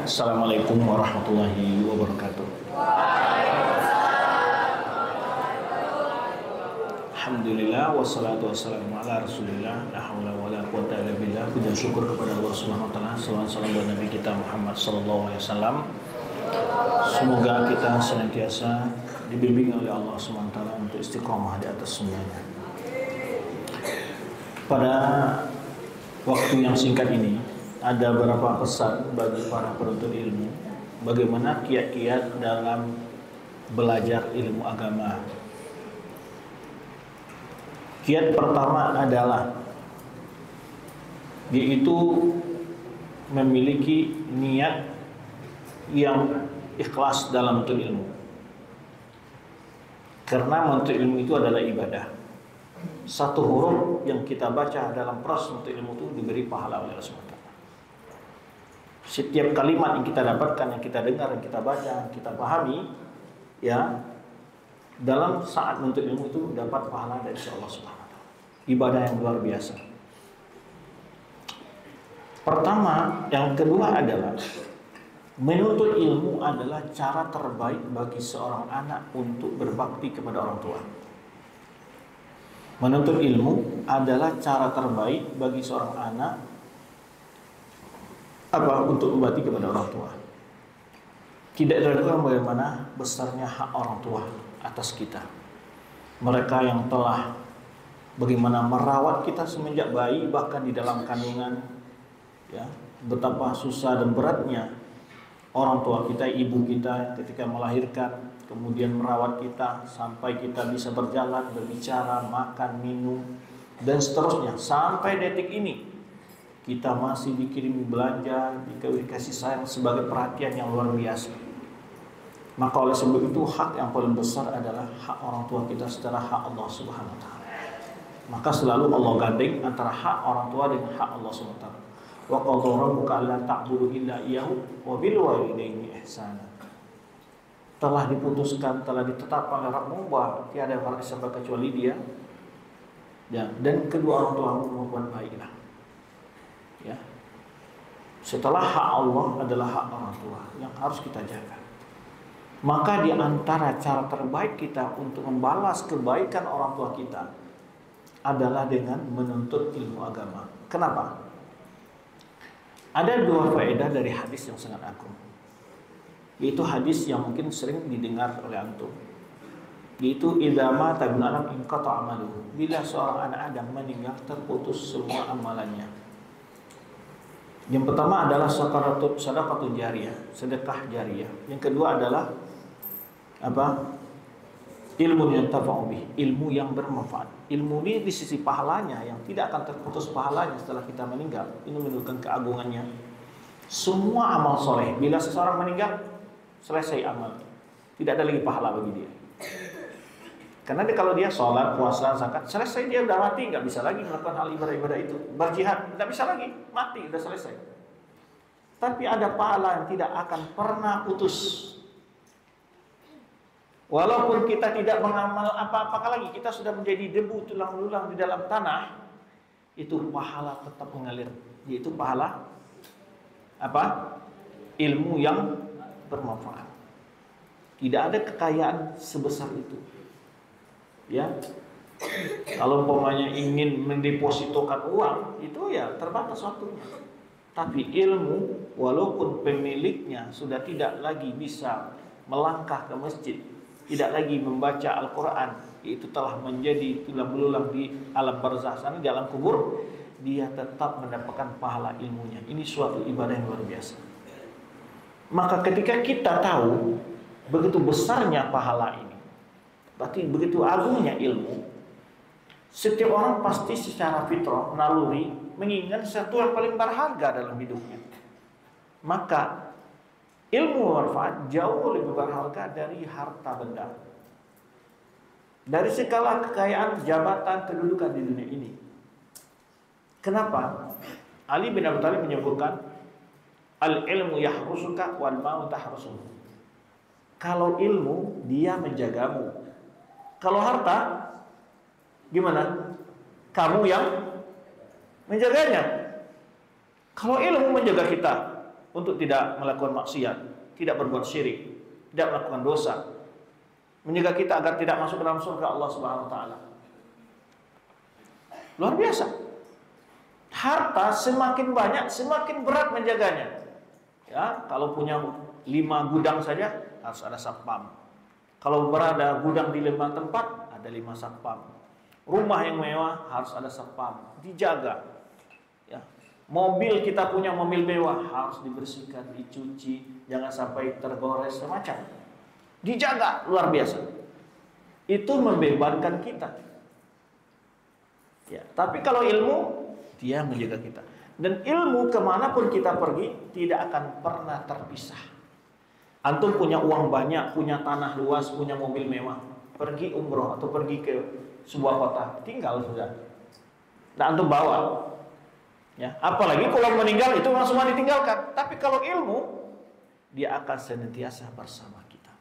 Assalamualaikum warahmatullahi wabarakatuh. Alhamdulillah wassalatu wassalamu ala Rasulillah la haula wala quwata illa billah. Puji syukur kepada Allah Subhanahu wa taala. Salam buat Nabi kita Muhammad sallallahu alaihi wasallam. Semoga kita senantiasa dibimbing oleh Allah Subhanahu wa taala untuk istiqomah di atas sunnahnya. Pada waktu yang singkat ini ada beberapa pesan bagi para penuntut ilmu bagaimana kiat-kiat dalam belajar ilmu agama. Kiat pertama adalah yaitu memiliki niat yang ikhlas dalam menuntut ilmu. Karena menuntut ilmu itu adalah ibadah. Satu huruf yang kita baca dalam proses menuntut ilmu itu diberi pahala oleh Allah SWT. Setiap kalimat yang kita dapatkan, yang kita dengar, yang kita baca, yang kita pahami, ya, dalam saat menuntut ilmu itu dapat pahala dari Allah SWT. Ibadah yang luar biasa. Pertama, yang kedua adalah menuntut ilmu adalah cara terbaik bagi seorang anak untuk berbakti kepada orang tua. Menuntut ilmu adalah cara terbaik bagi seorang anak untuk berbakti kepada orang tua. Tidak diragukan bagaimana besarnya hak orang tua atas kita. Mereka yang telah bagaimana merawat kita semenjak bayi, bahkan di dalam kandungan, ya, betapa susah dan beratnya orang tua kita, ibu kita ketika melahirkan, kemudian merawat kita sampai kita bisa berjalan, berbicara, makan, minum, dan seterusnya. Sampai detik ini kita masih dikirim belanja, dikasih sayang sebagai perhatian yang luar biasa. Maka oleh sebab itu hak yang paling besar adalah hak orang tua kita setelah hak Allah Subhanahu wa taala. Maka selalu Allah gandeng antara hak orang tua dengan hak Allah SWT. Wa qadha rabbuka alla ta'budu illa iyyahu wa bil walidayni ihsana. Telah diputuskan, telah ditetapkan oleh Rabbmu bahwa tiada yang berhak disembah kecuali Dia. Ya, dan kedua orang tuamu berbuat baiklah. Ya. Setelah hak Allah adalah hak orang tua yang harus kita jaga. Maka di antara cara terbaik kita untuk membalas kebaikan orang tua kita adalah dengan menuntut ilmu agama. Kenapa? Ada dua faedah dari hadis yang sangat agung. Yaitu hadis yang mungkin sering didengar oleh antum. Yaitu idza mata ibnu adam inqata amaluhu. Bila seorang anak Adam meninggal, terputus semua amalannya. Yang pertama adalah sedekah jariyah, sedekah jariyah. Yang kedua adalah apa? Ilmu yang tafa'ubih, ilmu yang bermanfaat. Ilmu ini di sisi pahalanya yang tidak akan terputus pahalanya setelah kita meninggal. Ini menunjukkan keagungannya. Semua amal soleh, bila seseorang meninggal, selesai amal. Tidak ada lagi pahala bagi dia. Karena kalau dia sholat, puasa, zakat, selesai, dia udah mati, nggak bisa lagi melakukan hal ibadah-ibadah itu. Berjihad, nggak bisa lagi, mati, udah selesai. Tapi ada pahala yang tidak akan pernah putus. Walaupun kita tidak mengamal apa-apa lagi, kita sudah menjadi debu tulang belulang di dalam tanah, itu pahala tetap mengalir. Yaitu pahala apa? Ilmu yang bermanfaat. Tidak ada kekayaan sebesar itu. Ya. Kalau umpamanya ingin mendepositokan uang, itu ya terbatas waktunya. Tapi ilmu, walaupun pemiliknya sudah tidak lagi bisa melangkah ke masjid, tidak lagi membaca Al-Quran, itu telah menjadi tulang belulang di alam barzah sana, di alam kubur, dia tetap mendapatkan pahala ilmunya. Ini suatu ibadah yang luar biasa. Maka ketika kita tahu begitu besarnya pahala ini, berarti begitu agungnya ilmu, setiap orang pasti secara fitrah, naluri, mengingat sesuatu yang paling berharga dalam hidupnya. Maka ilmu bermanfaat jauh lebih berharga dari harta benda, dari segala kekayaan, jabatan, kedudukan di dunia ini. Kenapa? Ali bin Abi Thalib menyebutkan al-ilmu yahrusuka wal maut tahrusuhu. Kalau ilmu, dia menjagamu. Kalau harta, gimana? Kamu yang menjaganya. Kalau ilmu menjaga kita, untuk tidak melakukan maksiat, tidak berbuat syirik, tidak melakukan dosa, menjaga kita agar tidak masuk ke dalam surga Allah Subhanahu wa taala. Luar biasa. Harta semakin banyak, semakin berat menjaganya. Ya, kalau punya 5 gudang saja harus ada satpam. Kalau berada gudang di 5 tempat, ada 5 satpam. Rumah yang mewah harus ada satpam, dijaga. Ya. Mobil, kita punya mobil mewah harus dibersihkan, dicuci, jangan sampai tergores semacam. Dijaga luar biasa. Itu membebankan kita. Ya, tapi kalau ilmu, dia menjaga kita. Dan ilmu kemanapun kita pergi tidak akan pernah terpisah. Antum punya uang banyak, punya tanah luas, punya mobil mewah, pergi umroh atau pergi ke sebuah kota, tinggal sudah. Nah, antum bawa. Ya, apalagi kalau meninggal itu langsung ditinggalkan. Tapi kalau ilmu, dia akan senantiasa bersama kita.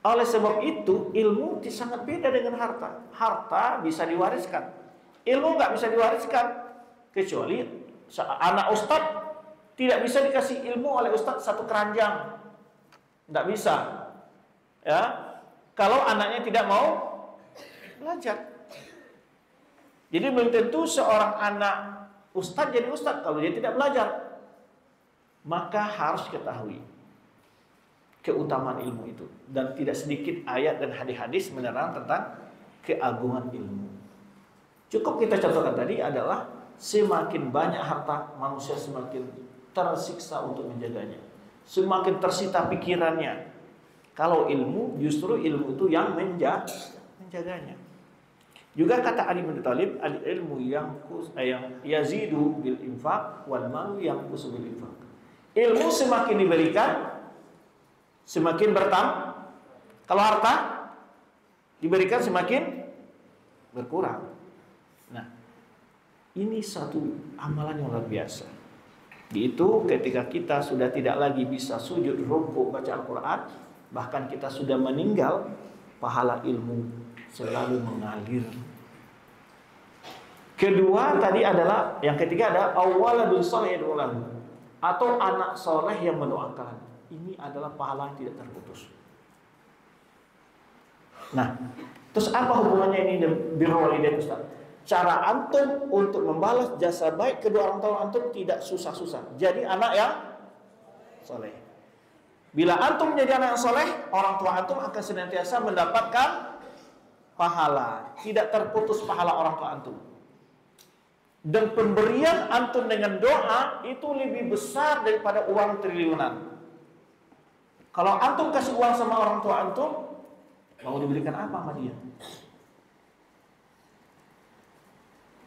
Oleh sebab itu, ilmu sangat beda dengan harta. Harta bisa diwariskan, ilmu nggak bisa diwariskan. Kecuali anak ustadz tidak bisa dikasih ilmu oleh ustadz satu keranjang, nggak bisa. Ya, kalau anaknya tidak mau belajar. Jadi belum tentu seorang anak ustadz jadi ustadz kalau dia tidak belajar. Maka harus ketahui keutamaan ilmu itu, dan tidak sedikit ayat dan hadis-hadis menerang tentang keagungan ilmu. Cukup kita contohkan tadi adalah semakin banyak harta, manusia semakin tersiksa untuk menjaganya, semakin tersita pikirannya. Kalau ilmu, justru ilmu itu yang menjaganya. Juga kata Ali bin Thalib, al ilmu yang yazidu bil infaq wal malu yanqusu bil infaq. Ilmu semakin diberikan semakin bertambah. Kalau harta diberikan semakin berkurang. Nah, ini satu amalan yang luar biasa. Itu ketika kita sudah tidak lagi bisa sujud rukuk baca Al-Quran, bahkan kita sudah meninggal, pahala ilmu selalu mengalir. Kedua tadi adalah, yang ketiga adalah awaladun salih yad'ulahu, atau anak soleh yang mendoakan. Ini adalah pahala yang tidak terputus. Nah, terus apa hubungannya ini dengan birrul walidain, Ustaz? Cara antum untuk membalas jasa baik kedua orang tua antum tidak susah-susah. Jadi anak yang soleh. Bila antum menjadi anak yang soleh, orang tua antum akan senantiasa mendapatkan pahala, tidak terputus pahala orang tua antum. Dan pemberian antum dengan doa itu lebih besar daripada uang triliunan. Kalau antum kasih uang sama orang tua antum, mau diberikan apa sama dia?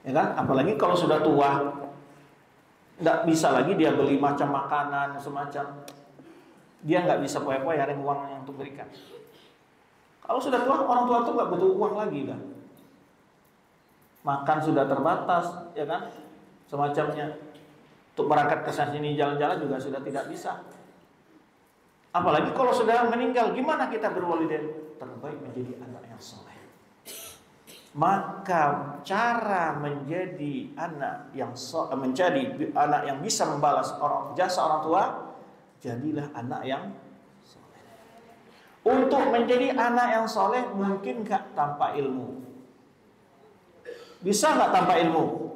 Ya kan? Apalagi kalau sudah tua, nggak bisa lagi dia beli macam makanan semacam. Dia nggak bisa poya-poya dengan uang yang untuk berikan. Kalau sudah tua, orang tua itu nggak butuh uang lagi kan? Makan sudah terbatas, ya kan? Semacamnya. Untuk berangkat ke sana sini jalan-jalan juga sudah tidak bisa. Apalagi kalau sudah meninggal, gimana kita berwalidain? Terbaik menjadi anak yang soleh. Maka cara menjadi anak yang bisa membalas jasa orang tua, jadilah anak yang soleh. Untuk menjadi anak yang soleh mungkin nggak tanpa ilmu? Bisa nggak tanpa ilmu?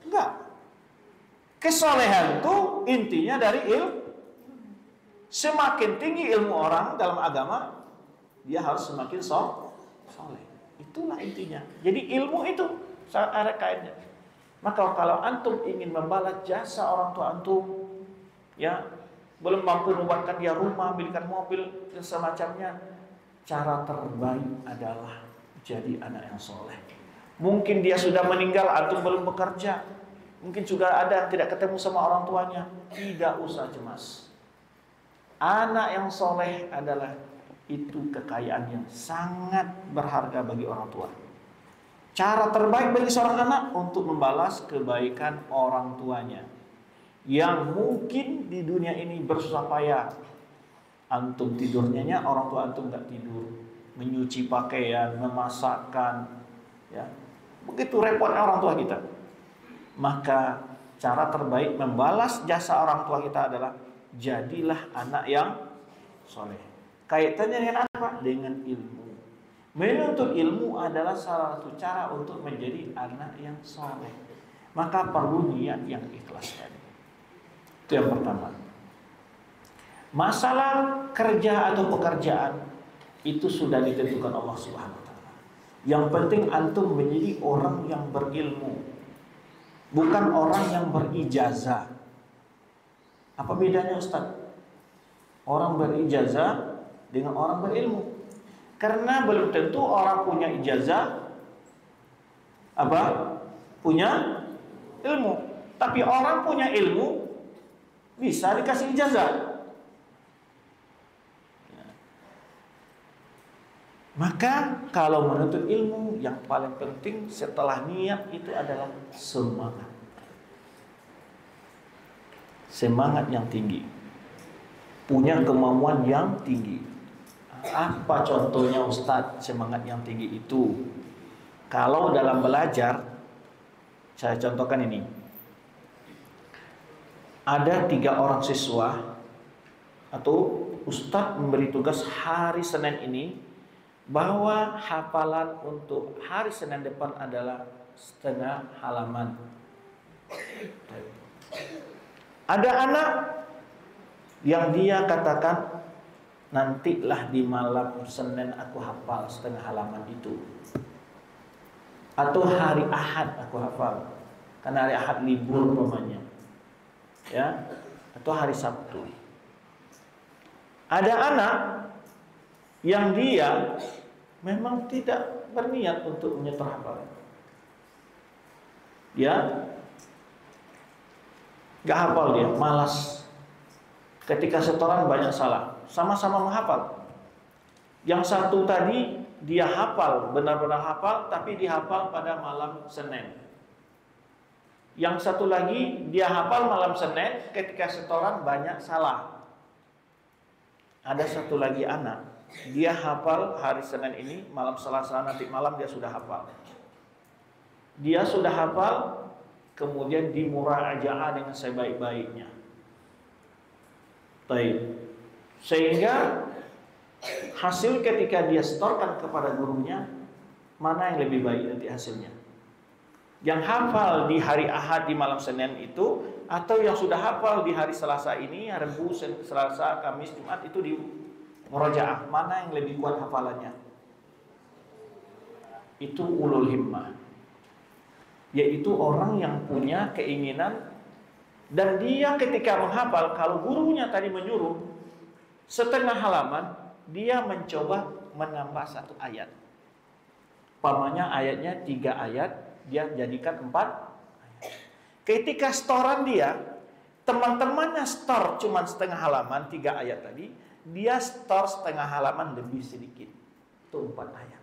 Enggak. Kesolehan itu intinya dari ilmu. Semakin tinggi ilmu orang dalam agama, dia harus semakin soleh. Itulah intinya. Jadi ilmu itu ada kaitnya. Maka kalau antum ingin membalas jasa orang tua antum, ya belum mampu membuatkan dia rumah, belikan mobil dan semacamnya, cara terbaik adalah jadi anak yang soleh. Mungkin dia sudah meninggal, antum belum bekerja, mungkin juga ada yang tidak ketemu sama orang tuanya, tidak usah cemas. Anak yang soleh adalah itu kekayaan yang sangat berharga bagi orang tua. Cara terbaik bagi seorang anak untuk membalas kebaikan orang tuanya yang mungkin di dunia ini bersusah payah. Antum tidurnya orang tua antum nggak tidur, menyuci pakaian, memasakkan, ya begitu repotnya orang tua kita. Maka cara terbaik membalas jasa orang tua kita adalah jadilah anak yang soleh. Kaitannya dengan apa? Dengan ilmu. Menuntut ilmu adalah salah satu cara untuk menjadi anak yang soleh. Maka perlu niat yang ikhlas tadi. Itu yang pertama. Masalah kerja atau pekerjaan itu sudah ditentukan Allah Subhanahu wa taala. Yang penting antum menjadi orang yang berilmu, bukan orang yang berijazah. Apa bedanya Ustaz? Orang berijazah dengan orang berilmu. Karena belum tentu orang punya ijazah punya ilmu. Tapi orang punya ilmu bisa dikasih ijazah. Maka kalau menuntut ilmu yang paling penting setelah niat itu adalah semangat. Semangat yang tinggi. Punya kemauan yang tinggi. Apa contohnya Ustadz semangat yang tinggi itu? Kalau dalam belajar, saya contohkan ini. Ada 3 orang siswa atau Ustadz memberi tugas hari Senin ini bahwa hafalan untuk hari Senin depan adalah setengah halaman. Ada anak yang dia katakan, nantilah di malam Senin aku hafal setengah halaman itu. Atau hari Ahad aku hafal, karena hari Ahad libur umpamanya. Ya, atau hari Sabtu. Ada anak yang dia memang tidak berniat untuk menyetor hafalan. Ya, gak hafal dia, malas. Ketika setoran banyak salah, sama-sama menghafal. Yang satu tadi dia hafal, benar-benar hafal, tapi dihafal pada malam Senin. Yang satu lagi dia hafal malam Senin, ketika setoran banyak salah. Ada satu lagi anak, dia hafal hari Senin ini, malam Selasa nanti malam dia sudah hafal. Dia sudah hafal, kemudian dimuraajaah dengan sebaik-baiknya. Baik. Sehingga hasil ketika dia setorkan kepada gurunya, mana yang lebih baik nanti hasilnya? Yang hafal di hari Ahad di malam Senin itu, atau yang sudah hafal di hari Selasa ini, Rabu, Selasa, Kamis, Jumat itu di murojaah, mana yang lebih kuat hafalannya? Itu ulul himmah, yaitu orang yang punya keinginan. Dan dia ketika menghafal, kalau gurunya tadi menyuruh setengah halaman, dia mencoba menambah 1 ayat. Pamannya ayatnya 3 ayat, dia jadikan 4 ayat. Ketika setoran dia, teman-temannya setor cuma setengah halaman, 3 ayat tadi, dia setor setengah halaman lebih sedikit, itu 4 ayat.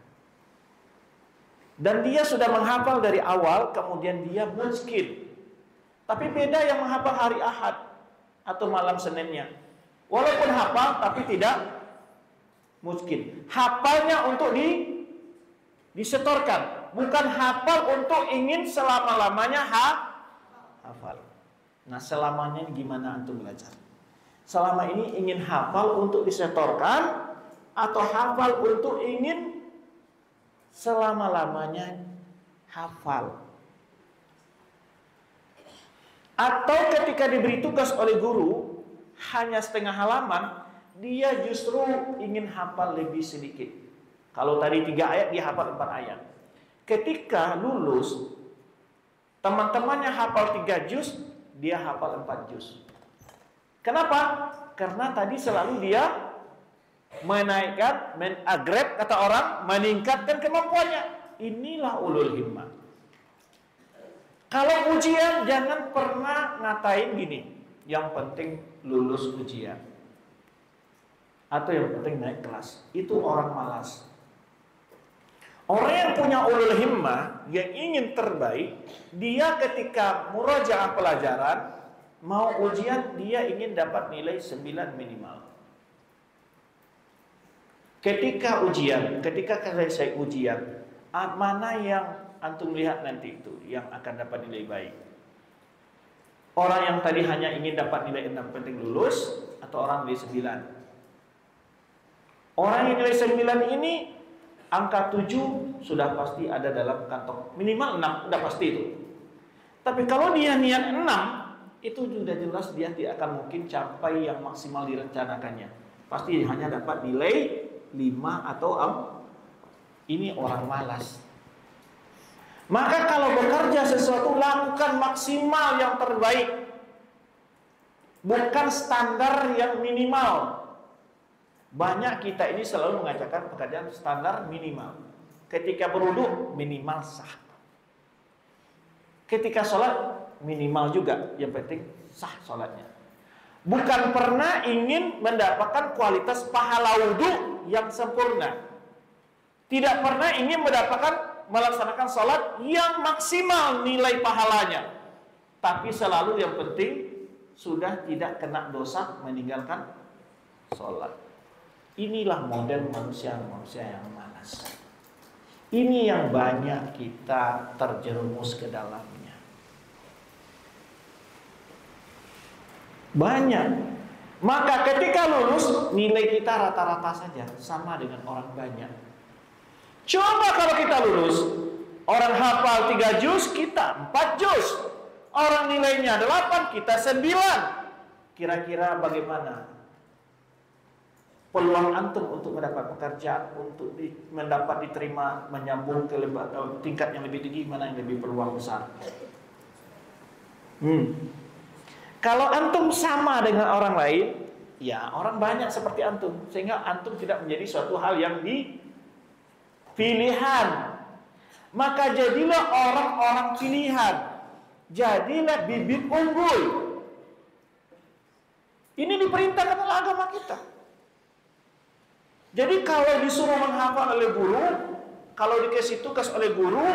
Dan dia sudah menghafal dari awal, kemudian dia miskin. Tapi beda yang menghafal hari Ahad atau malam Seninnya. Walaupun hafal tapi tidak miskin. Hafalnya untuk disetorkan, bukan hafal untuk ingin selama-lamanya hafal. Nah, selamanya gimana antum belajar? Selama ini ingin hafal untuk disetorkan atau hafal untuk ingin selama-lamanya hafal? Atau ketika diberi tugas oleh guru hanya setengah halaman, dia justru ingin hafal lebih sedikit. Kalau tadi 3 ayat, dia hafal 4 ayat. Ketika lulus, teman-temannya hafal 3 juz, dia hafal 4 juz. Kenapa? Karena tadi selalu dia menaikkan, menupgrade kata orang, meningkatkan kemampuannya. Inilah ulul himmah. Kalau ujian jangan pernah ngatain gini, yang penting lulus ujian, atau yang penting naik kelas. Itu orang malas. Orang yang punya ulul himmah, yang ingin terbaik, dia ketika murojaah pelajaran, mau ujian, dia ingin dapat nilai 9 minimal. Ketika selesai ujian, mana yang antum lihat nanti itu yang akan dapat nilai baik? Orang yang tadi hanya ingin dapat nilai 6 penting lulus, atau orang nilai 9? Orang yang nilai 9 ini, angka 7 sudah pasti ada dalam kantong. Minimal 6, udah pasti itu. Tapi kalau dia niat 6, itu sudah jelas dia tidak akan mungkin capai yang maksimal direncanakannya. Pasti hanya dapat nilai 5 atau 4. Ini orang malas. Maka kalau bekerja sesuatu, lakukan maksimal yang terbaik, bukan standar yang minimal. Banyak kita ini selalu mengajarkan pekerjaan standar minimal. Ketika berwudu minimal sah. Ketika sholat minimal juga, yang penting sah sholatnya. Bukan pernah ingin mendapatkan kualitas pahala wudu yang sempurna. Tidak pernah ingin melaksanakan sholat yang maksimal nilai pahalanya. Tapi selalu yang penting sudah tidak kena dosa meninggalkan sholat. Inilah model manusia yang malas. Ini yang banyak kita terjerumus ke dalamnya. Banyak. Maka ketika lulus, nilai kita rata-rata saja, sama dengan orang banyak. Coba kalau kita lulus, orang hafal 3 juz, kita 4 juz. Orang nilainya 8, kita 9. Kira-kira bagaimana peluang antum untuk mendapat pekerjaan, untuk mendapat diterima, menyambung ke tingkat yang lebih tinggi, mana yang lebih peluang besar? Kalau antum sama dengan orang lain, ya orang banyak seperti antum, sehingga antum tidak menjadi suatu hal yang pilihan. Maka jadilah orang-orang pilihan. Jadilah bibit unggul. Ini diperintahkan oleh agama kita. Jadi kalau disuruh menghafal oleh guru, kalau dikasih tugas oleh guru,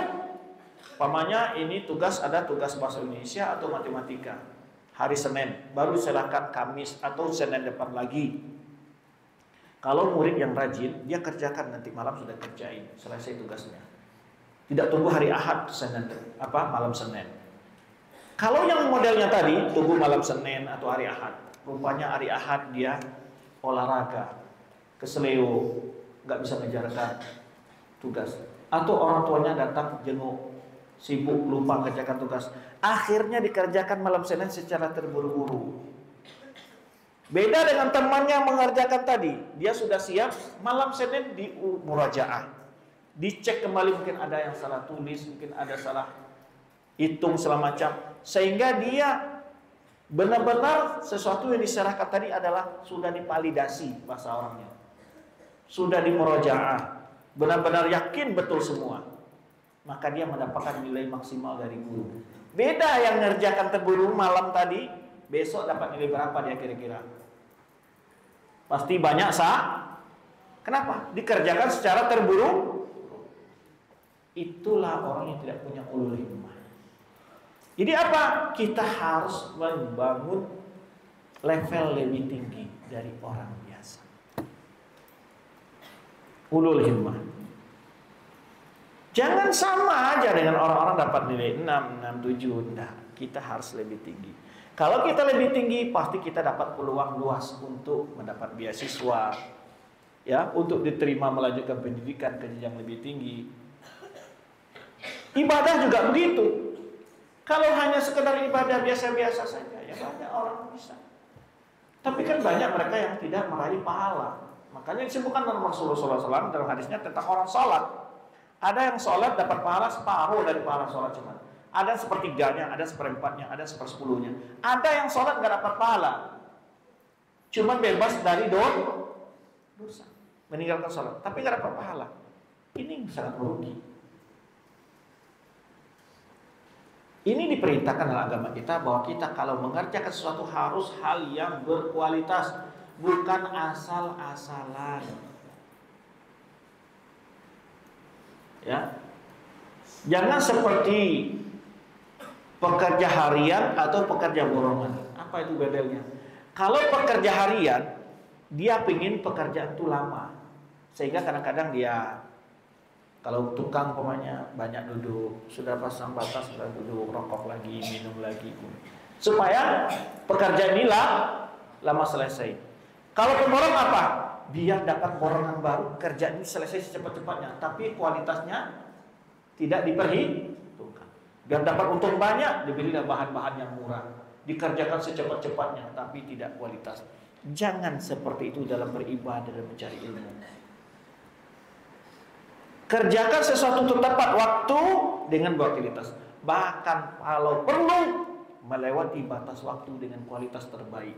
umpamanya ini ada tugas bahasa Indonesia atau matematika, hari Senin, baru silakan Kamis atau Senin depan lagi. Kalau murid yang rajin, dia kerjakan nanti malam sudah kerjain, selesai tugasnya. Tidak tunggu hari Ahad, malam Senin. Kalau yang modelnya tadi, tunggu malam Senin atau hari Ahad. Rupanya hari Ahad dia olahraga, keseleo, nggak bisa mengerjakan tugas. Atau orang tuanya datang jenguk, sibuk, lupa kerjakan tugas. Akhirnya dikerjakan malam Senin secara terburu-buru. Beda dengan temannya yang mengerjakan tadi, dia sudah siap, malam Senin di murajaah, dicek kembali, mungkin ada yang salah tulis, mungkin ada salah hitung segala macam, sehingga dia benar-benar sesuatu yang diserahkan tadi adalah sudah dipalidasi bahasa orangnya, sudah di murajaah, benar-benar yakin betul semua, maka dia mendapatkan nilai maksimal dari guru. Beda yang ngerjakan terburu malam tadi, besok dapat nilai berapa dia kira-kira? Pasti banyak Kenapa? Dikerjakan secara terburu. Itulah orang yang tidak punya ulul himmah. Jadi apa? Kita harus membangun level lebih tinggi dari orang biasa. Ulul himmah. Jangan sama aja dengan orang-orang dapat nilai 6, 6, 7. Nah, kita harus lebih tinggi. Kalau kita lebih tinggi, pasti kita dapat peluang luas untuk mendapat beasiswa, ya, untuk diterima melanjutkan pendidikan ke jenjang lebih tinggi. Ibadah juga begitu. Kalau hanya sekedar ibadah biasa-biasa saja, ya banyak orang bisa. Tapi kan banyak mereka yang tidak meraih pahala. Makanya disebutkan dalam Rasulullah SAW dalam hadisnya tentang orang sholat. Ada yang sholat dapat pahala separuh dari pahala sholat cuman. Ada sepertiganya, ada seperempatnya, ada sepersepuluhnya. Ada yang sholat nggak dapat pahala, cuman bebas dari dosa, meninggalkan sholat, tapi nggak dapat pahala. Ini sangat merugi. Ini diperintahkan dalam agama kita bahwa kita kalau mengerjakan sesuatu harus hal yang berkualitas, bukan asal-asalan. Ya, jangan seperti pekerja harian atau pekerja borongan. Apa itu bedanya? Kalau pekerja harian, dia pingin pekerjaan itu lama, sehingga kadang-kadang dia, kalau tukang pokoknya banyak duduk, sudah pasang batas, sudah duduk, rokok lagi, minum lagi, supaya pekerjaan ini lama selesai. Kalau pemborong apa? Biar dapat borongan baru, kerjaan ini selesai secepat-cepatnya, tapi kualitasnya tidak diperhitungkan. Biar dapat untung banyak, dibelilah bahan-bahan yang murah, dikerjakan secepat-cepatnya, tapi tidak kualitas. Jangan seperti itu dalam beribadah dan mencari ilmu. Kerjakan sesuatu tepat waktu dengan kualitas. Bahkan kalau perlu melewati batas waktu dengan kualitas terbaik.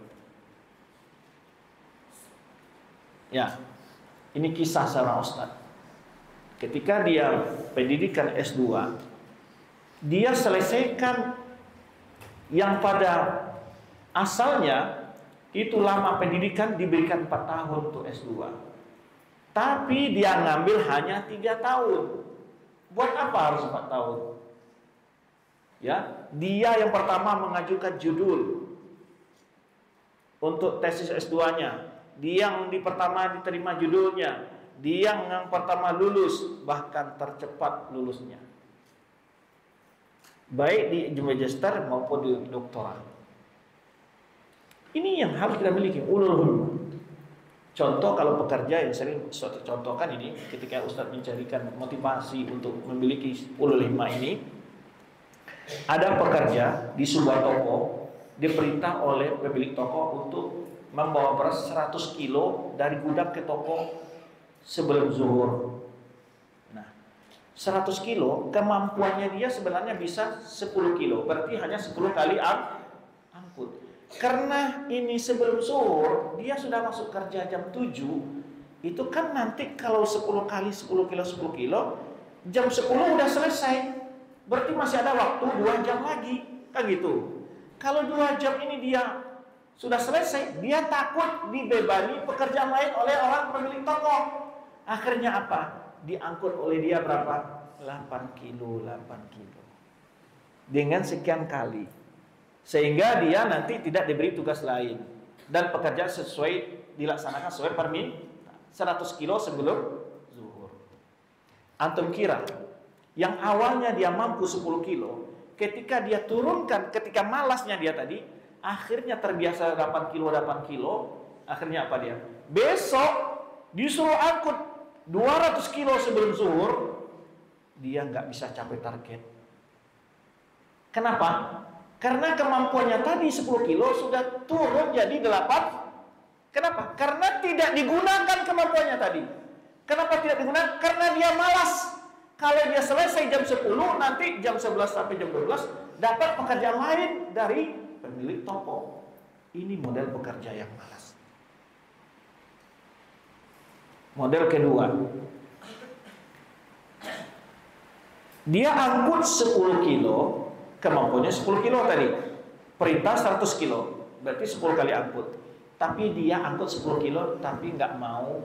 Ya, ini kisah seorang ustadz. Ketika dia pendidikan S2, dia selesaikan yang pada asalnya itu lama pendidikan diberikan 4 tahun untuk S2. Tapi dia ngambil hanya 3 tahun. Buat apa harus 4 tahun? Ya, dia yang pertama mengajukan judul untuk tesis S2-nya. Dia yang pertama diterima judulnya. Dia yang pertama lulus, bahkan tercepat lulusnya. Baik di magister maupun di doktoral. Ini yang harus kita miliki, ulul himmah. Contoh kalau pekerja yang sering Ustaz contohkan ini, ketika Ustaz mencarikan motivasi untuk memiliki ulul himmah ini, ada pekerja di sebuah toko diperintah oleh pemilik toko untuk membawa beras 100 kilo dari gudang ke toko sebelum zuhur. Nah, 100 kilo kemampuannya dia sebenarnya bisa 10 kilo, berarti hanya 10 kali angkut. Karena ini sebelum zuhur, dia sudah masuk kerja jam 7. Itu kan nanti kalau 10 kali 10 kilo 10 kilo, jam 10 udah selesai. Berarti masih ada waktu 2 jam lagi, kan gitu. Kalau 2 jam ini dia sudah selesai, dia takut dibebani pekerjaan lain oleh orang pemilik toko. Akhirnya apa? Diangkut oleh dia berapa? 8 kilo, 8 kilo. Dengan sekian kali. Sehingga dia nanti tidak diberi tugas lain. Dan pekerjaan sesuai, dilaksanakan sesuai permintaan. 100 kilo sebelum zuhur. Antum kira, yang awalnya dia mampu 10 kilo, ketika dia turunkan, ketika malasnya dia tadi, akhirnya terbiasa 8 kilo, akhirnya apa dia? Besok disuruh angkut 200 kilo sebelum zuhur, dia nggak bisa capai target. Kenapa? Karena kemampuannya tadi 10 kilo sudah turun jadi 8. Kenapa? Karena tidak digunakan kemampuannya tadi. Kenapa tidak digunakan? Karena dia malas. Kalau dia selesai jam 10, nanti jam 11 sampai jam 12 dapat pekerjaan lain dari pemilik toko. Ini model pekerja yang malas. Model kedua, dia angkut 10 kilo, kemampuannya 10 kilo tadi, perintah 100 kilo, berarti 10 kali angkut. Tapi dia angkut 10 kilo, tapi nggak mau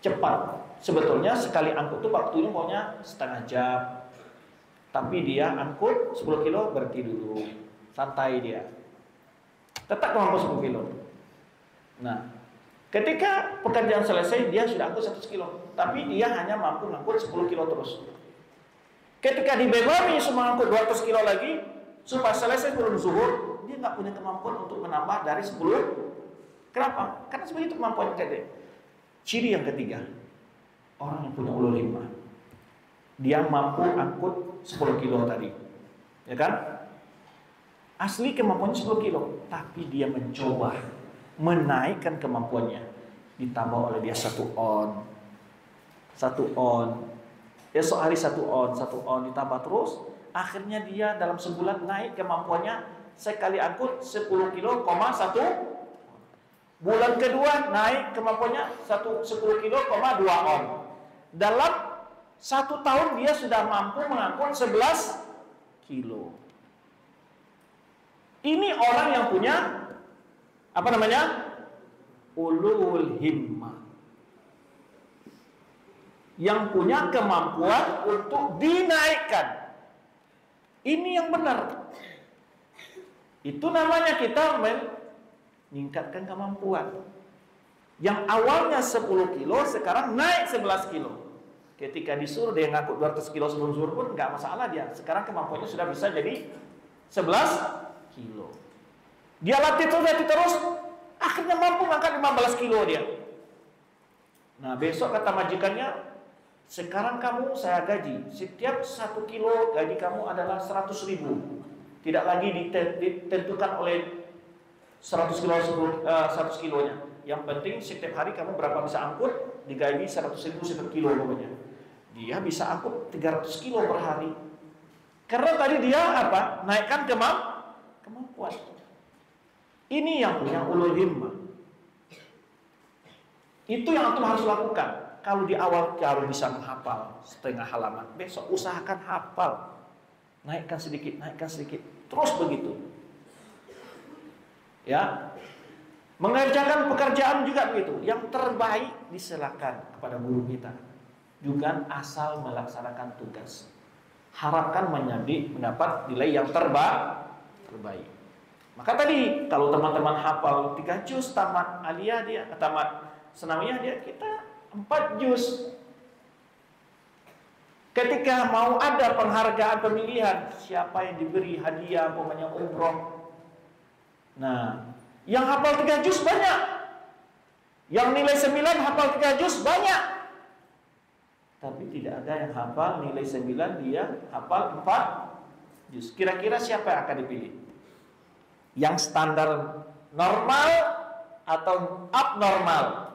cepat. Sebetulnya sekali angkut itu waktunya pokoknya setengah jam. Tapi dia angkut 10 kilo, berhenti dulu, santai dia. Tetap kemampuan 10 kilo. Nah, ketika pekerjaan selesai, dia sudah angkut 100 kilo, tapi dia hanya mampu angkut 10 kilo terus. Ketika dibebani semua angkut 200 kilo lagi, supaya selesai sebelum zuhur, dia nggak punya kemampuan untuk menambah dari 10. Kenapa? Karena sebenarnya itu kemampuan tadi. Ciri yang ketiga, orang yang punya ulul himmah, dia mampu angkut 10 kilo tadi, ya kan? Asli kemampuannya 10 kilo, tapi dia mencoba menaikkan kemampuannya, ditambah oleh dia 1 on, esok hari 1 on ditambah terus. Akhirnya dia dalam sebulan naik kemampuannya sekali angkut 10 kilo, 1. Bulan kedua naik kemampuannya 10 kilo, 2 on. Dalam 1 tahun dia sudah mampu mengangkut 11 kilo. Ini orang yang punya apa namanya? Ulul himmah. Yang punya kemampuan untuk dinaikkan. Ini yang benar. Itu namanya kita meningkatkan kemampuan. Yang awalnya 10 kilo sekarang naik 11 kilo. Ketika disuruh dia ngangkut 200 kilo sebelum zuhur pun nggak masalah dia. Sekarang kemampuannya sudah bisa jadi 11 kilo. kilo. Dia latih terus, akhirnya mampu ngangkat 15 kilo dia. Nah, besok kata majikannya, sekarang kamu saya gaji, setiap 1 kilo gaji kamu adalah 100.000. Tidak lagi ditentukan oleh 100 kilo 100 kilonya. Yang penting setiap hari kamu berapa bisa angkut, digaji 100.000 setiap kilo pokoknya. Dia bisa angkut 300 kilo per hari. Karena tadi dia apa? Naikkan kemampuan. Ini yang punya ulul himmah. Itu yang antum harus lakukan. Kalau di awal baru bisa menghafal setengah halaman, besok usahakan hafal. Naikkan sedikit, terus begitu. Ya. Mengerjakan pekerjaan juga begitu. Yang terbaik diserahkan kepada guru kita. Juga asal melaksanakan tugas. Harapkan mendapat nilai yang terbaik. Maka tadi kalau teman-teman hafal 3 juz tamat aliyah dia, tamat sanawiyah dia, kita 4 juz. Ketika mau ada penghargaan pemilihan, siapa yang diberi hadiah umpamanya umroh. Nah, yang hafal 3 juz banyak. Yang nilai 9 hafal 3 juz banyak. Tapi tidak ada yang hafal nilai 9, dia hafal 4 juz. Kira-kira siapa yang akan dipilih? Yang standar normal atau abnormal?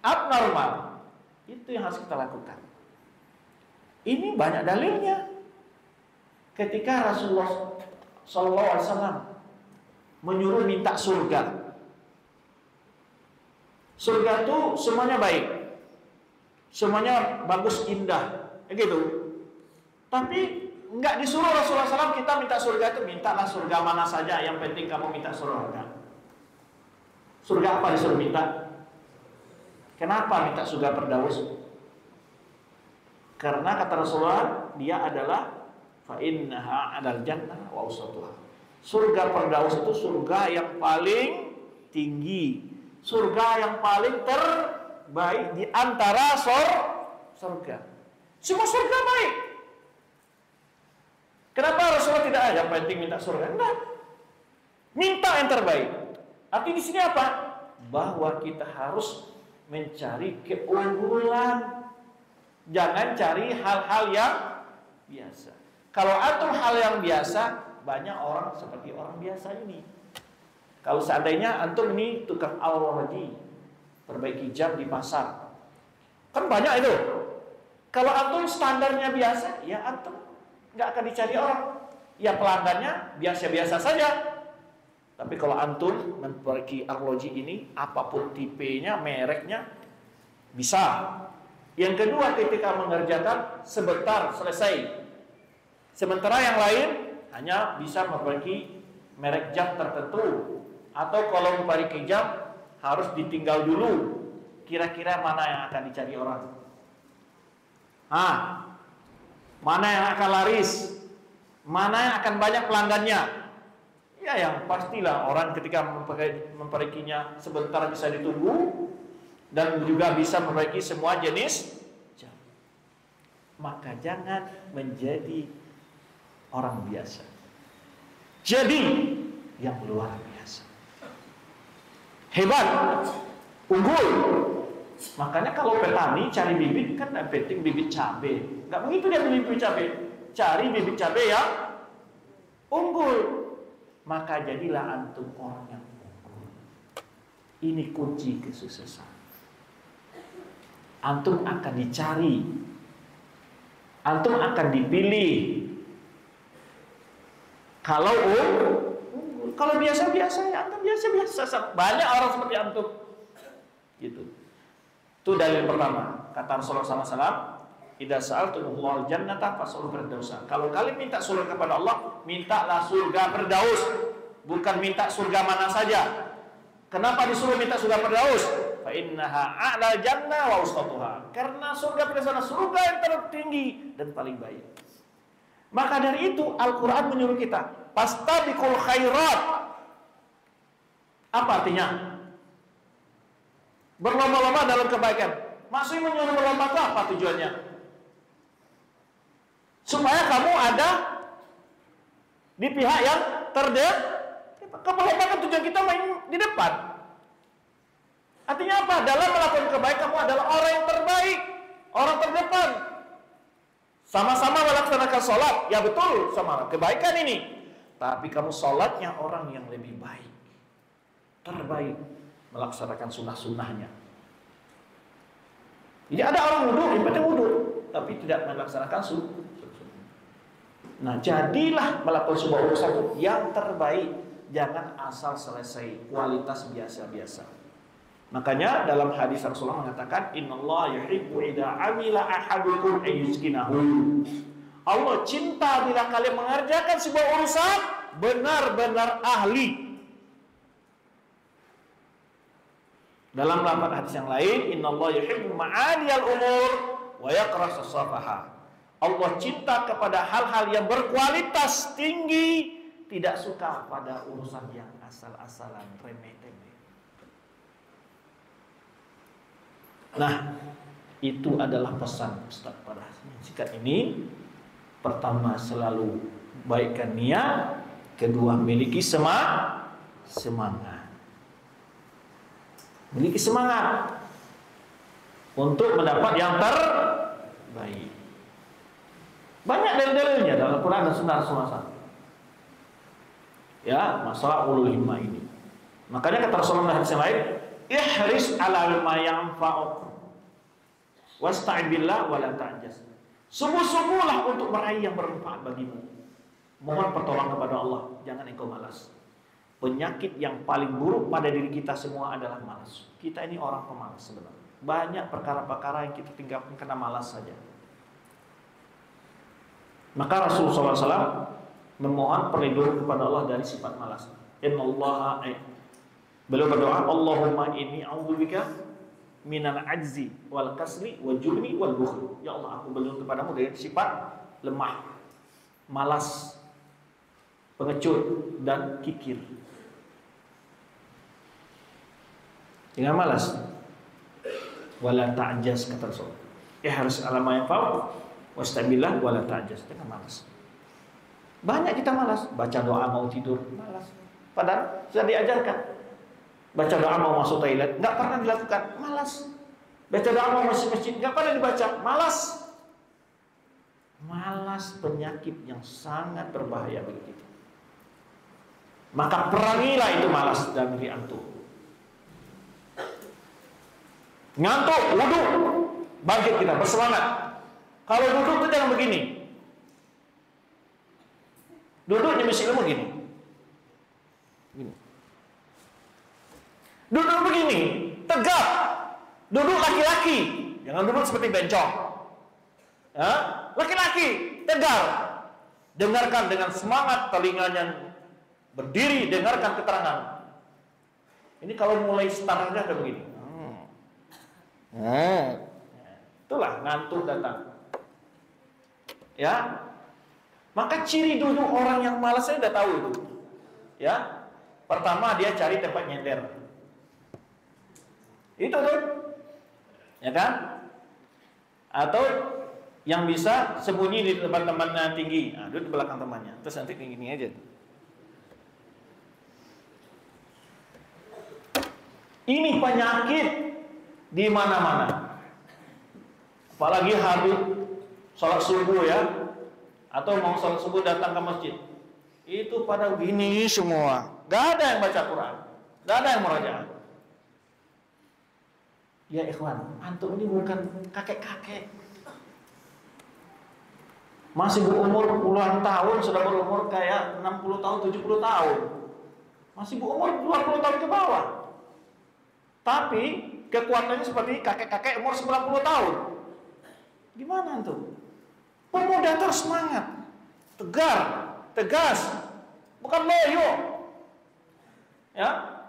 Abnormal. Itu yang harus kita lakukan. Ini banyak dalilnya. Ketika Rasulullah SAW menyuruh minta surga. Surga itu semuanya baik, semuanya bagus, indah, gitu. Tapi nggak disuruh Rasulullah SAW kita minta surga itu, mintalah surga mana saja, yang penting kamu minta surga. Surga apa disuruh minta? Kenapa minta surga Firdaus? Karena kata Rasulullah, dia adalah fa innaha 'alal jannah wa awsatuha. Surga Firdaus itu surga yang paling tinggi, surga yang paling terbaik di antara surga. Semua surga baik. Kenapa Rasulullah tidak yang penting minta surga? Enggak. Minta yang terbaik. Arti di sini apa? Bahwa kita harus mencari keunggulan. Jangan cari hal-hal yang biasa. Kalau antum hal yang biasa, banyak orang seperti orang biasa ini. Kalau seandainya antum ini tukang al-wahdi, perbaiki jam di pasar, kan banyak itu. Kalau antum standarnya biasa, ya antum nggak akan dicari orang. Ya pelanggannya biasa-biasa saja. Tapi kalau antum memperbaiki arloji ini, apapun tipenya, mereknya, bisa. Yang kedua, ketika mengerjakan sebentar selesai. Sementara yang lain hanya bisa memperbaiki merek jam tertentu. Atau kalau memperbaiki jam harus ditinggal dulu. Kira-kira mana yang akan dicari orang? Mana yang akan laris? Mana yang akan banyak pelanggannya? Ya yang pastilah orang ketika memperbaikinya sebentar bisa ditunggu dan juga bisa memperbaiki semua jenis jam. Maka jangan menjadi orang biasa. Jadi yang luar biasa. Hebat, unggul. Makanya kalau petani cari bibit kan penting bibit cabai. Enggak begitu dia beli bibit cabai. Cari bibit cabai yang unggul. Maka jadilah antum orang yang unggul. Ini kunci kesuksesan. Antum akan dicari. Antum akan dipilih. Kalau unggul, kalau biasa-biasa ya antum biasa-biasa. Banyak orang seperti antum. Gitu. Itu dalil pertama. Kata Rasulullah SAW, idza sa'altumullah jannata fas'alul firdausa. Kalau kalian minta surga kepada Allah, mintalah surga Firdaus, bukan minta surga mana saja. Kenapa disuruh minta surga Firdaus? Fa innaha a'lal jannah wa awsatuha. Karena surga Firdaus surga yang tertinggi dan paling baik. Maka dari itu Al-Qur'an menyuruh kita, fastabiqul khairat. Apa artinya? Berlomba-lomba dalam kebaikan. Maksudnya menyuruh berlomba itu apa tujuannya? Supaya kamu ada di pihak yang terdepan. Keberlombakan tujuan kita main di depan. Artinya apa? Dalam melakukan kebaikan kamu adalah orang yang terbaik, orang terdepan. Sama-sama melaksanakan sholat, ya betul, sama kebaikan ini. Tapi kamu sholatnya orang yang lebih baik, terbaik, melaksanakan sunnah-sunnahnya. Jadi ada orang wudhu, yang penting wudhu, tapi tidak melaksanakan sunnah. Nah, jadilah melakukan sebuah urusan yang terbaik. Jangan asal selesai, kualitas biasa-biasa. Makanya dalam hadis Rasulullah mengatakan, Innallaha yuhibbu idza amila ahadukum ayyuskinahu. Allah cinta bila kalian mengerjakan sebuah urusan benar-benar ahli. Dalam lafaz hadis yang lain, Innallaha yuhibbu ma'aliyal umur wa yakrah as-safaha. Allah cinta kepada hal-hal yang berkualitas tinggi, tidak suka pada urusan yang asal-asalan, remeh-temeh. Nah, itu adalah pesan Ustaz pada sikat ini. Pertama, selalu baikkan niat. Kedua, miliki semangat. Miliki semangat untuk mendapat yang terbaik. Banyak dalil-dalilnya dalam Quran dan Sunnah Rasulullah. Ya, masalah ulul himmah ini. Makanya kata Rasulullah hadis yang lain, ihris ala ma yanfa'uk wasta'in billah wa la ta'jaz. Sungguh-sungguhlah untuk meraih yang bermanfaat bagimu. Mohon pertolongan kepada Allah, jangan engkau malas. Penyakit yang paling buruk pada diri kita semua adalah malas. Kita ini orang pemalas sebenarnya. Banyak perkara-perkara yang kita tinggalkan karena malas saja. Maka Rasulullah SAW memohon perlindungan kepada Allah dari sifat malas. Beliau berdoa, Allahumma inni a'udzubika minal ajzi wal kasli wal jubni wal bukhl. Ya Allah, aku berlindung kepadamu dari sifat lemah, malas, pengecut dan kikir. Jangan malas. Wala ta'jaz kata Rasul. Harus alama yang fa'u wastabillah wala ta'jaz. Jangan malas. Banyak kita malas, baca doa mau tidur, malas. Padahal sudah diajarkan. Baca doa mau masuk toilet, enggak pernah dilakukan, malas. Baca doa mau masuk masjid, enggak pernah dibaca, malas. Malas penyakit yang sangat berbahaya bagi kita. Maka perangilah itu malas dalam diri antum. Ngantuk, wudu, bangkit kita, bersemangat. Kalau duduk itu jangan begini. Duduknya mesti begini. Begini. Duduk begini, tegak. Duduk laki-laki, jangan duduk seperti bencong. Ya? Laki-laki, tegar. Dengarkan dengan semangat, telinganya berdiri, dengarkan keterangan. Ini kalau mulai startnya ada begini. Itulah ngantuk datang. Ya, maka ciri duduk orang yang malas saya udah tahu itu. Ya, pertama dia cari tempat nyender. Itu tuh, ya kan? Atau yang bisa sembunyi di tempat temannya tinggi, nah, duduk di belakang temannya, terus nanti kayak gini aja. Ini penyakit di mana-mana. Apalagi habis sholat subuh ya, atau mau sholat subuh datang ke masjid, itu pada begini semua, gak ada yang baca Quran, gak ada yang murojaah. Ya ikhwan, antum ini bukan kakek-kakek, masih berumur puluhan tahun, sudah berumur kayak 60 tahun, 70 tahun, masih berumur 20 tahun ke bawah, tapi kekuatannya seperti kakek-kakek umur 90 tahun. Gimana antum? Pemuda terus semangat, tegar, tegas, bukan loyo. Ya,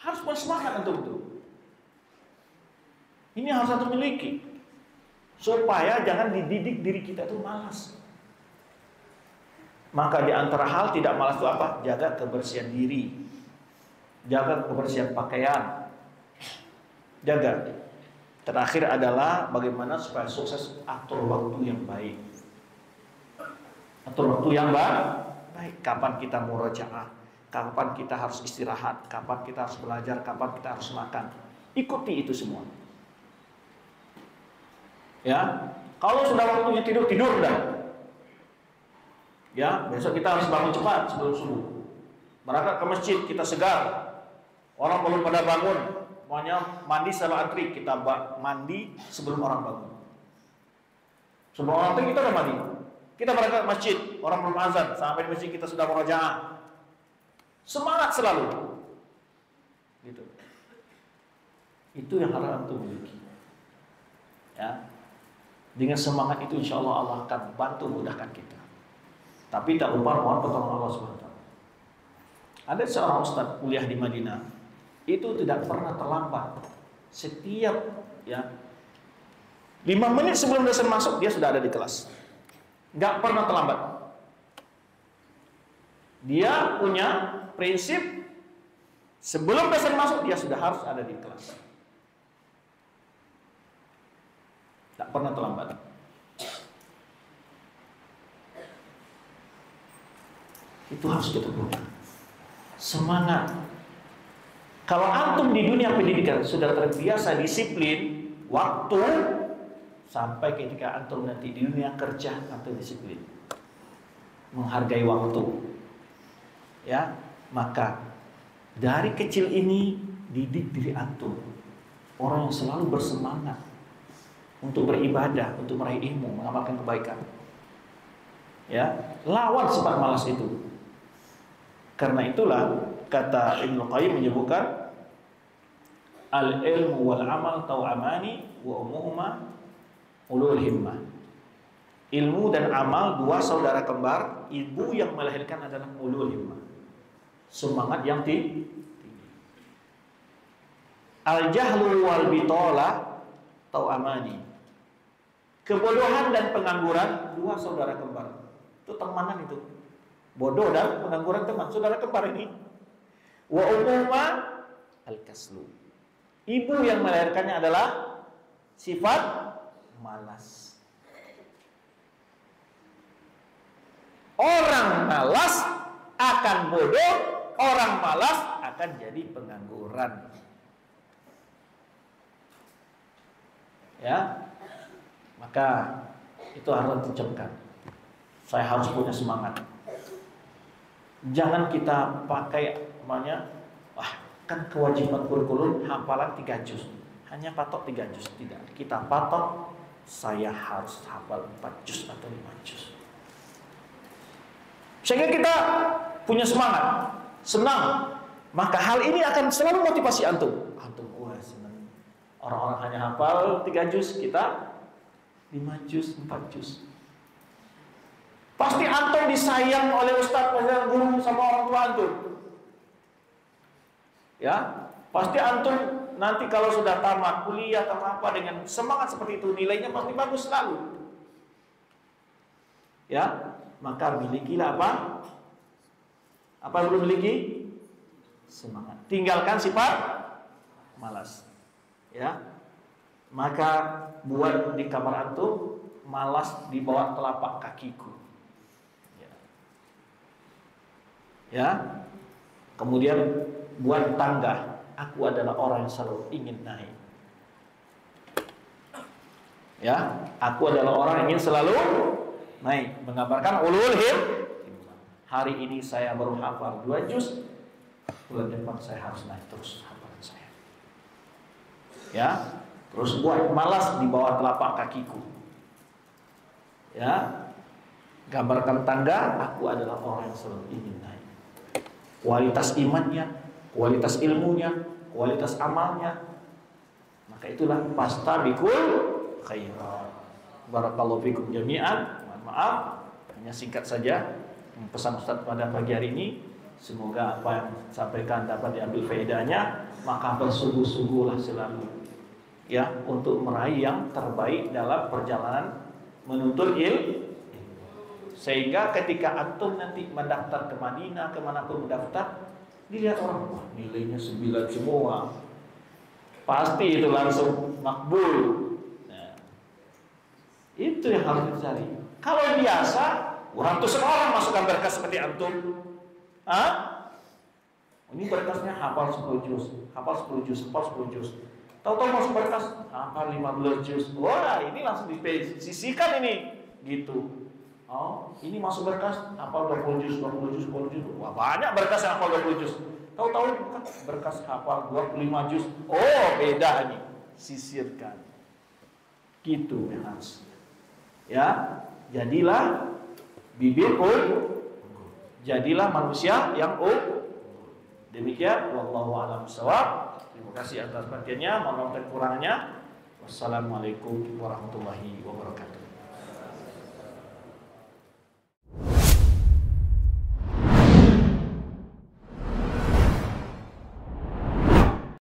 harus bersemangat antum itu. Ini harus antum miliki, supaya jangan dididik diri kita itu malas. Maka di antara hal tidak malas itu apa? Jaga kebersihan diri, jaga kebersihan pakaian, jaga. Terakhir adalah bagaimana supaya sukses, atur waktu yang baik. Atur waktu yang baik. baik. Kapan kita murojaah, kapan kita harus istirahat, kapan kita harus belajar, kapan kita harus makan. Ikuti itu semua. Ya, kalau sudah waktunya tidur, tidur dah. Ya, besok kita harus bangun cepat sebelum subuh. Berangkat ke masjid, kita segar. Orang belum pada bangun, maunya mandi setelah antri, kita mandi sebelum orang bangun. Sebelum orang antri kita udah mandi. Kita berangkat ke masjid, orang belum azan, sampai di masjid kita sudah murojaah. Semangat selalu. Gitu. Itu yang harus antum miliki. Ya. Dengan semangat itu insya Allah Allah akan bantu mudahkan kita. Tapi tak lupa mohon pertolongan Allah SWT. Ada seorang ustaz kuliah di Madinah, itu tidak pernah terlambat. Setiap 5 menit sebelum dosen masuk dia sudah ada di kelas. Nggak pernah terlambat. Dia punya prinsip sebelum dosen masuk dia sudah harus ada di kelas. Tak pernah terlambat. Itu harus kita punya semangat. Kalau antum di dunia pendidikan sudah terbiasa disiplin waktu, sampai ketika antum nanti di dunia kerja antum disiplin, menghargai waktu. Ya, maka dari kecil ini didik diri antum orang yang selalu bersemangat untuk beribadah, untuk meraih ilmu, mengamalkan kebaikan. Ya, lawan sifat malas itu. Karena itulah kata Ibnu Qayyim menyebutkan al-ilmu wal amal tawamani wa umuhuma ulul himmah. Ilmu dan amal dua saudara kembar, ibu yang melahirkan adalah ulul himmah. Semangat yang tinggi. Al-jahlu wal bitola tawamani. Kebodohan dan pengangguran dua saudara kembar. Itu temanan itu. Bodoh dan pengangguran teman, saudara kembar ini. Wa umuma al-kaslu. Ibu yang melahirkannya adalah sifat malas. Orang malas akan bodoh, orang malas akan jadi pengangguran. Ya. Maka itu harus dicamkan. Saya harus punya semangat. Jangan kita pakai namanya, kan kewajiban kurikulum hafalan 3 juz. Hanya patok 3 juz, tidak. Kita patok saya harus hafal 4 juz atau 5 juz. Sehingga kita punya semangat, senang. Maka hal ini akan selalu motivasi antum. Antum senang. Orang-orang hanya hafal 3 juz, kita 5 juz, 4 juz. Pasti antum disayang oleh ustaz, guru sama orang tua antum. Ya, pasti antum nanti kalau sudah tamat kuliah atau apa dengan semangat seperti itu, nilainya pasti bagus selalu. Ya, maka milikilah apa? Apa yang belum miliki? Semangat. Tinggalkan sifat malas. Ya, maka buat di kamar antum malas di bawah telapak kakiku. Ya, kemudian buat tangga. Aku adalah orang yang selalu ingin naik. Ya, aku adalah orang yang ingin selalu naik. Menggambarkan ulul himmah. Hari ini saya baru hafal 2 juz, bulan depan saya harus naik terus hafalan saya. Ya, terus buat malas di bawah telapak kakiku. Ya, gambarkan tangga. Aku adalah orang yang selalu ingin naik. Kualitas imannya, kualitas ilmunya, kualitas amalnya. Maka itulah fastabiqul khairat. Barakallahu fikum jami'an. Mohon maaf, hanya singkat saja pesan Ustaz pada pagi hari ini. Semoga apa yang disampaikan dapat diambil faedahnya. Maka bersungguh-sungguhlah selalu ya untuk meraih yang terbaik dalam perjalanan menuntut ilmu. Sehingga ketika antum nanti mendaftar ke Madinah, kemanapun mendaftar, dilihat orang, wah nilainya 9 semua, pasti itu langsung makbul. Nah, itu yang harus dicari. Kalau biasa, ratusan orang masukkan berkas seperti antum. Ini berkasnya hafal 10 juz, hafal 10 juz, hafal 10 juz. Tahu-tahu masuk berkas, hafal 15 juz. Wah, ini langsung disisihkan ini. Gitu. Oh, ini masuk berkas, hafal 20 juz, 20 juz, 20 juz. Wah, banyak berkas yang hafal 20 juz. Tahu-tahu berkas hafal 25 juz. Oh, beda ini. Sisirkan. Gitu, Mas. Ya, jadilah bibir jadilah manusia yang demikian. Wallahu a'lam bishawab. Terima kasih atas perhatiannya. Mohon maaf kekurangannya. Wassalamualaikum warahmatullahi wabarakatuh.